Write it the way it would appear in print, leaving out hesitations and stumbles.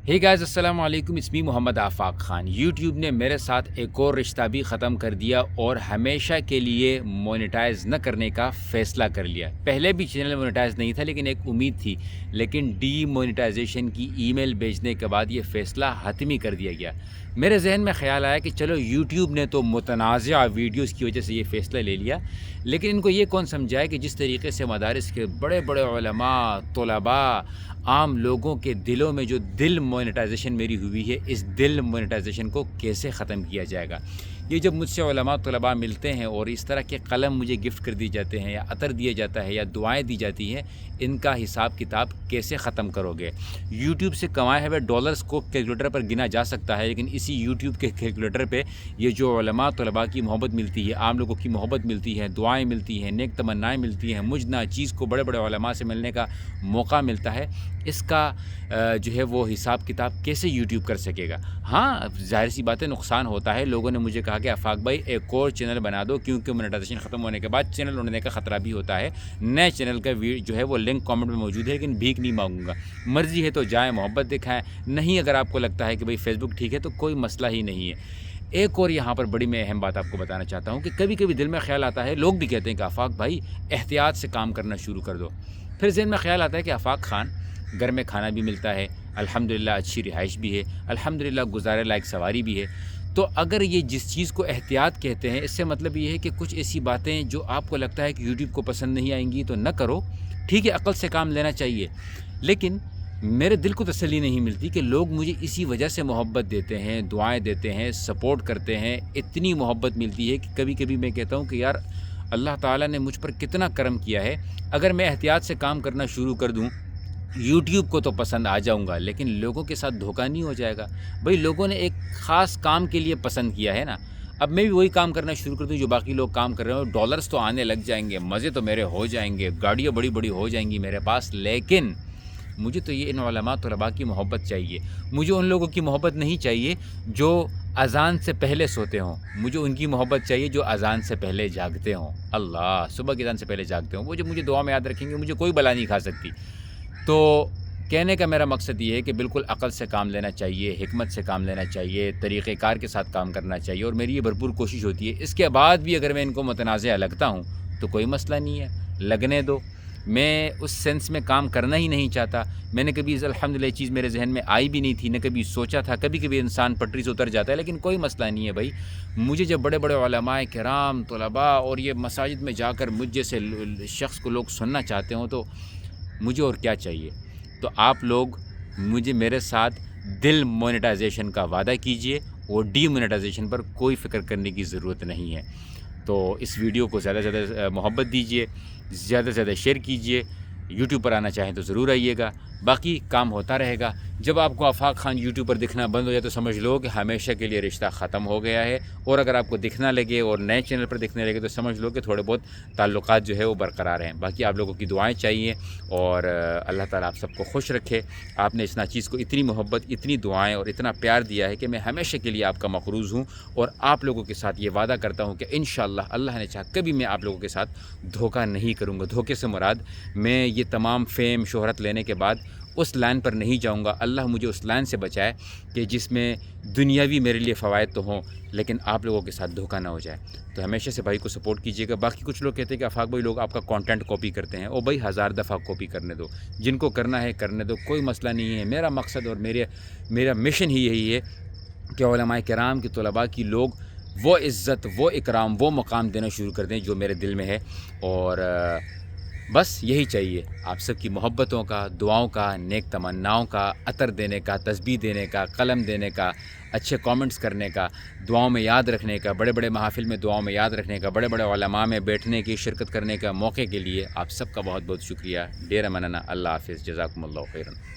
हे guys अस्सलाम वालेकुम, it's me Mohammad Afaq Khan. YouTube ने मेरे साथ एक और रिश्ता भी ख़त्म कर दिया और हमेशा के लिए मोनेटाइज़ न करने का फ़ैसला कर लिया। पहले भी चैनल मोनेटाइज़ नहीं था लेकिन एक उम्मीद थी, लेकिन डीमोनेटाइजेशन की ईमेल भेजने के बाद ये फ़ैसला हतमी कर दिया गया। मेरे जहन में ख़्याल आया कि चलो यूट्यूब ने तो मुतनाज़िया वीडियोज़ की वजह से ये फ़ैसला ले लिया, लेकिन इनको ये कौन समझाए कि जिस तरीके से मदारिस के बड़े बड़े उलमा, तलबा, आम लोगों के दिलों में जो दिल मोनेटाइजेशन मेरी हुई है, इस दिल मोनेटाइजेशन को कैसे ख़त्म किया जाएगा। ये जब मुझसे उलमा तलबा मिलते हैं और इस तरह के कलम मुझे गिफ्ट कर दिए जाते हैं या अतर दिया जाता है या दुआएं दी जाती हैं, इनका हिसाब किताब कैसे ख़त्म करोगे। यूट्यूब से कमाए हुए डॉलर्स को कैलकुलेटर पर गिना जा सकता है, लेकिन इसी यूट्यूब के कैलकुलेटर पे ये जो उलमा तलबा की मोहब्बत मिलती है, आम लोगों की मोहब्बत मिलती है, दुआएँ मिलती हैं, नेक तमन्नाएँ मिलती हैं, मुझ नाचीज़ को बड़े बड़े उलमा से मिलने का मौका मिलता है, इसका जो है वो हिसाब किताब कैसे यूट्यूब कर सकेगा। हाँ, ज़ाहिर सी बात है, नुकसान होता है। लोगों ने मुझे कहा कि आफाक भाई एक और चैनल बना दो, क्योंकि मोनेटाइजेशन ख़त्म होने के बाद चैनल उड़ने का ख़तरा भी होता है। नए चैनल का जो है वो लिंक कमेंट में मौजूद है, लेकिन भीख नहीं मांगूंगा। मर्ज़ी है तो जाएँ, मोहब्बत दिखाएँ, नहीं अगर आपको लगता है कि भाई फेसबुक ठीक है तो कोई मसला ही नहीं है। एक और यहाँ पर बड़ी मैं अहम बात आपको बताना चाहता हूँ कि कभी कभी दिल में ख्याल आता है, लोग भी कहते हैं कि आफाक भाई एहतियात से काम करना शुरू कर दो। फिर ज़हन में ख्याल आता है कि आफाक खान, घर में खाना भी मिलता है, अल्हम्दुलिल्लाह अच्छी रिहाइश भी है, अल्हम्दुलिल्लाह गुजारे लायक सवारी भी है। तो अगर ये जिस चीज़ को एहतियात कहते हैं, इससे मतलब ये है कि कुछ ऐसी बातें जो आपको लगता है कि यूट्यूब को पसंद नहीं आएंगी तो न करो। ठीक है, अक्ल से काम लेना चाहिए, लेकिन मेरे दिल को तसल्ली नहीं मिलती कि लोग मुझे इसी वजह से मोहब्बत देते हैं, दुआएं देते हैं, सपोर्ट करते हैं। इतनी मोहब्बत मिलती है कि कभी कभी मैं कहता हूँ कि यार अल्लाह ताला ने मुझ पर कितना करम किया है। अगर मैं एहतियात से काम करना शुरू कर दूँ, यूट्यूब को तो पसंद आ जाऊंगा, लेकिन लोगों के साथ धोखा नहीं हो जाएगा। भाई लोगों ने एक ख़ास काम के लिए पसंद किया है ना, अब मैं भी वही काम करना शुरू कर दूँ जो बाकी लोग काम कर रहे हो। डॉलर्स तो आने लग जाएंगे, मज़े तो मेरे हो जाएंगे, गाड़ियाँ बड़ी बड़ी हो जाएंगी मेरे पास, लेकिन मुझे तो ये इन उलमा तलबा की मोहब्बत चाहिए। मुझे उन लोगों की मोहब्बत नहीं चाहिए जो अज़ान से पहले सोते हों, मुझे उनकी मोहब्बत चाहिए जो अज़ान से पहले जागते हों। अल्लाह, सुबह की अज़ान से पहले जागते हों, वो जो मुझे दुआ में याद रखेंगे, मुझे कोई बला नहीं खा सकती। तो कहने का मेरा मकसद ये है कि बिल्कुल अक़ल से काम लेना चाहिए, हिकमत से काम लेना चाहिए, तरीक़ेकार के साथ काम करना चाहिए, और मेरी ये भरपूर कोशिश होती है। इसके बाद भी अगर मैं इनको मुतनाज़िया लगता हूँ तो कोई मसला नहीं है, लगने दो। मैं उस सेंस में काम करना ही नहीं चाहता। मैंने कभी अल्हम्दुलिल्लाह ये चीज़ मेरे जहन में आई भी नहीं थी, न कभी सोचा था। कभी कभी इंसान पटरी से उतर जाता है, लेकिन कोई मसला नहीं है भाई। मुझे जब बड़े बड़े उलमाए किराम, तलबा और ये मसाजिद में जाकर मुझ जैसे शख्स को लोग सुनना चाहते हों तो मुझे और क्या चाहिए। तो आप लोग मुझे मेरे साथ दिल मोनेटाइजेशन का वादा कीजिए और डीमोनेटाइजेशन पर कोई फ़िक्र करने की ज़रूरत नहीं है। तो इस वीडियो को ज़्यादा से ज़्यादा मोहब्बत दीजिए, ज़्यादा से ज़्यादा शेयर कीजिए। यूट्यूब पर आना चाहें तो ज़रूर आइएगा, बाकी काम होता रहेगा। जब आपको आफाक खान यूट्यूब पर दिखना बंद हो जाए तो समझ लो कि हमेशा के लिए रिश्ता ख़त्म हो गया है, और अगर आपको दिखना लगे और नए चैनल पर दिखने लगे तो समझ लो कि थोड़े बहुत ताल्लुकात जो है वो बरकरार हैं। बाकी आप लोगों की दुआएं चाहिए, और अल्लाह ताला आप सबको खुश रखे। आपने इस नाचीज़ को इतनी मोहब्बत, इतनी दुआएँ और इतना प्यार दिया है कि मैं हमेशा के लिए आपका मक़रूज़ हूँ, और आप लोगों के साथ ये वादा करता हूँ कि इंशाअल्लाह अल्लाह ने चाहा कभी मैं आप लोगों के साथ धोखा नहीं करूँगा। धोखे से मुराद मैं ये तमाम फ़ेम शोहरत लेने के बाद उस लाइन पर नहीं जाऊंगा। अल्लाह मुझे उस लाइन से बचाए कि जिसमें दुनियावी मेरे लिए फ़वाइद तो हों, लेकिन आप लोगों के साथ धोखा ना हो जाए। तो हमेशा से भाई को सपोर्ट कीजिएगा। बाकी कुछ लोग कहते हैं कि आफाक भाई लोग आपका कंटेंट कॉपी करते हैं, ओ भाई 1000 दफ़ा कॉपी करने दो, जिनको करना है करने दो, कोई मसला नहीं है। मेरा मकसद और मेरा मिशन ही यही है कि उलमाए किराम की, तलबा की लोग वो इज़्ज़त, वो इकराम, वो मकाम देना शुरू कर दें जो मेरे दिल में है। और बस यही चाहिए, आप सबकी मोहब्बतों का, दुआओं का, नेक तमन्नाओं का, अतर देने का, तस्बीह देने का, कलम देने का, अच्छे कमेंट्स करने का, दुआओं में याद रखने का, बड़े बड़े महफ़िल में दुआओं में याद रखने का, बड़े बड़े उलमा में बैठने की, शिरकत करने का मौके के लिए आप सबका बहुत बहुत शुक्रिया। डेरा मनना। अल्लाह हाफ़िज़। जज़ाकुमुल्लाह खैरन।